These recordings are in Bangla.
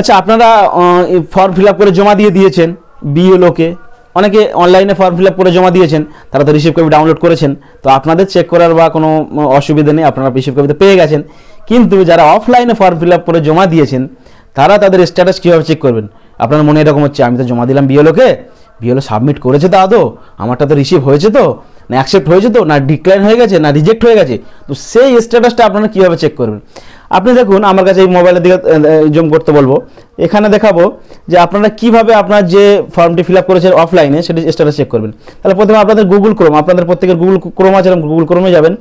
আচ্ছা, আপনারা ফর্ম ফিল আপ করে জমা দিয়ে দিয়েছেন বিএলওকে, অনেকে অনলাইনে ফর্ম ফিল আপ করে জমা দিয়েছেন, তারা তো রিসিভ কপি ডাউনলোড করেছেন, তো আপনাদের চেক করার বা কোনো অসুবিধা নেই, আপনারা রিসিভ কপিতে পেয়ে গেছেন। কিন্তু যারা অফলাইনে ফর্ম ফিল আপ করে জমা দিয়েছেন তারা তাদের স্ট্যাটাস কীভাবে চেক করবেন? আপনার মনে এরকম হচ্ছে, আমি তো জমা দিলাম বিএলওকে, বিএলও সাবমিট করেছে তো আদৌ, আমারটা তো রিসিভ হয়েছে তো, না অ্যাকসেপ্ট হয়েছে তো, না ডিক্লাইন হয়ে গেছে, না রিজেক্ট হয়ে গেছে, তো সেই স্ট্যাটাসটা আপনারা কীভাবে চেক করবেন? আপনি দেখুন, আমার কাছে এই মোবাইলের দিকে জুম করতে বলবো, এখানে দেখাবো যে আপনারা কিভাবে আপনার যে ফর্মটি ফিল আপ করেছেন অফলাইনে সেটি স্ট্যাটাস চেক করবেন। তাহলে প্রথমে আপনাদের গুগল ক্রোম, আপনাদের প্রত্যেকের গুগল ক্রোম আছে, গুগল ক্রোমে যাবেন,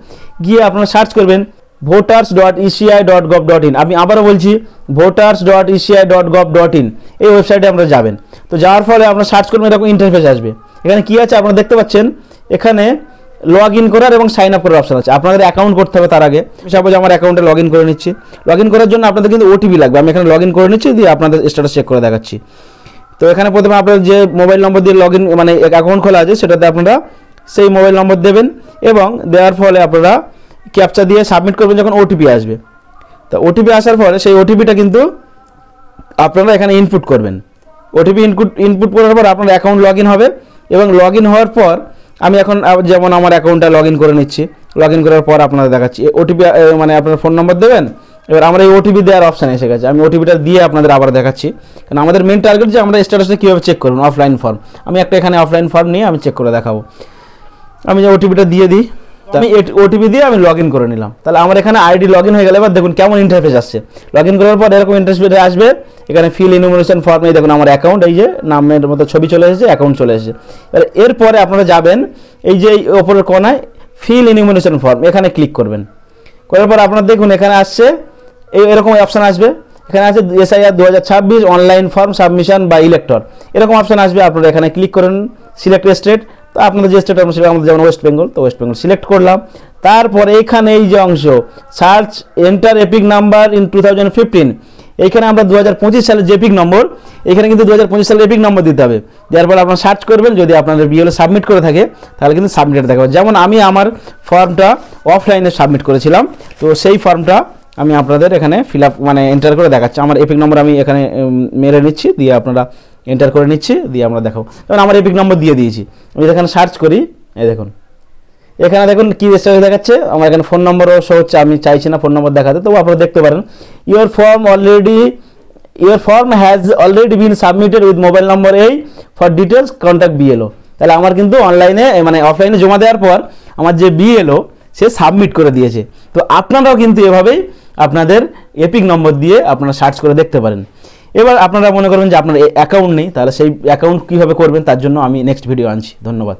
গিয়ে আপনারা সার্চ করবেন voters.eci.gov.in। আমি আবারও বলছি voters.eci.gov.in, এই ওয়েবসাইটে আপনারা যাবেন। তো যাওয়ার ফলে আপনারা সার্চ করবেন, এরকম ইন্টারফেস আসবে। এখানে কি আছে আপনারা দেখতে পাচ্ছেন, এখানে লগ ইন করার এবং সাইন আপ করার অপশন আছে। আপনাদের অ্যাকাউন্ট করতে হবে তার আগে। সাপোজ আমার অ্যাকাউন্টে লগ ইন করে নিচ্ছি, লগ ইন করার জন্য আপনাদের কিন্তু ওটিপি লাগবে। আমি এখানে লগ ইন করে নিচ্ছি, দিয়ে আপনাদের স্ট্যাটাস চেক করে দেখাচ্ছি। তো এখানে প্রথমে আপনার যে মোবাইল নম্বর দিয়ে লগ ইন মানে অ্যাকাউন্ট খোলা আছে সেটাতে আপনারা সেই মোবাইল নম্বর দেবেন, এবং দেওয়ার ফলে আপনারা ক্যাপচা দিয়ে সাবমিট করবেন। যখন ওটিপি আসবে, তো ওটিপি আসার পরে সেই ওটিপিটা কিন্তু আপনারা এখানে ইনপুট করবেন। ওটিপি ইনপুট করার পর আপনার অ্যাকাউন্ট লগ ইন হবে, এবং লগ ইন হওয়ার পর আমি এখন যেমন আমার অ্যাকাউন্টটা লগ ইন করে নিচ্ছি, লগ ইন করার পর আপনাদের দেখাচ্ছি। ওটিপি মানে আপনার ফোন নম্বর দেবেন, এবার আমরা এই ওটিপি দেওয়ার অপশান এসে গেছে। আমি ওটিপিটা দিয়ে আপনাদের আবার দেখাচ্ছি, কারণ আমাদের মেন টার্গেট যে আমরা স্ট্যাটাসটা কীভাবে চেক করবেন অফলাইন ফর্ম। আমি একটা এখানে অফলাইন ফর্ম নিয়ে আমি চেক করে দেখাবো। আমি যে ওটিপিটা দিয়ে দিই, আমি ওটিপি দিয়ে আমি লগ ইন করে নিলাম। তাহলে আমার এখানে আইডি লগ ইন হয়ে গেলে এবার দেখুন কেমন ইন্টারফেস আসছে। লগ ইন করার পর এরকম ইন্টারফেস আসবে, এখানে ফিল ইনফরমেশন ফর্ম, এই দেখুন আমার অ্যাকাউন্ট, এই যে নামের মতো ছবি চলে এসেছে, অ্যাকাউন্ট চলে এসেছে। এরপরে আপনারা যাবেন এই যে ওপরের কোনায় ফিল ইনফরমেশন ফর্ম, এখানে ক্লিক করবেন। করার পর আপনারা দেখুন এখানে আসছে এরকম অপশান আসবে, এখানে আছে SIR 2026 অনলাইন ফর্ম সাবমিশন বা ইলেক্টর, এরকম অপশান আসবে। আপনারা এখানে ক্লিক করেন, সিলেক্ট স্টেট। তো আপনাদের যে স্টেট সেটা আমাদের যেমন ওয়েস্ট বেঙ্গল, তো ওয়েস্ট বেঙ্গল সিলেক্ট করলাম। তারপরে এইখানে এই যে অংশ search enter epic number in 2015, এইখানে আমরা 2025 সালের যে এপিক নম্বর, এখানে কিন্তু 2025 সালের এপিক নম্বর দিতে হবে। যার ফলে আপনারা সার্চ করবেন, যদি আপনাদের বিএলও সাবমিট করে থাকে তাহলে কিন্তু সাবমিটেড দেখাবে। যেমন আমি আমার ফর্মটা অফলাইনে সাবমিট করেছিলাম, তো সেই ফর্মটা আমি আপনাদের এখানে ফিল আপ মানে এন্টার করে দেখাচ্ছি। আমার এপিক নম্বর আমি এখানে মেরে নিচ্ছি, দিয়ে আপনারা এন্টার করে নিচ্ছি, দিয়ে আমরা দেখাবো। যেমন আমার এপিক নম্বর দিয়ে দিয়েছি, আমি এখানে সার্চ করি, এই দেখুন এখানে দেখুন কি স্ট্যাটাস দেখাচ্ছে। আমার এখানে ফোন নম্বরও শো হচ্ছে, আমি চাইছি না ফোন নম্বর দেখাতে, তবু আপনারা দেখতে পারেন your form has already been submitted with mobile নম্বর এই ফর ডিটেলস কন্ট্যাক্ট বিএলও। তাহলে আমার কিন্তু অনলাইনে মানে অফলাইনে জমা দেওয়ার পর আমার যে বিএলও সে সাবমিট করে দিয়েছে। তো আপনারাও কিন্তু এভাবেই আপনাদের এপিক নম্বর দিয়ে আপনারা সার্চ করে দেখতে পারেন। এবার আপনারা মনে করবেন যে আপনার অ্যাকাউন্ট নেই, তাহলে সেই অ্যাকাউন্ট কীভাবে করবেন তার জন্য আমি নেক্সট ভিডিও আনছি। ধন্যবাদ।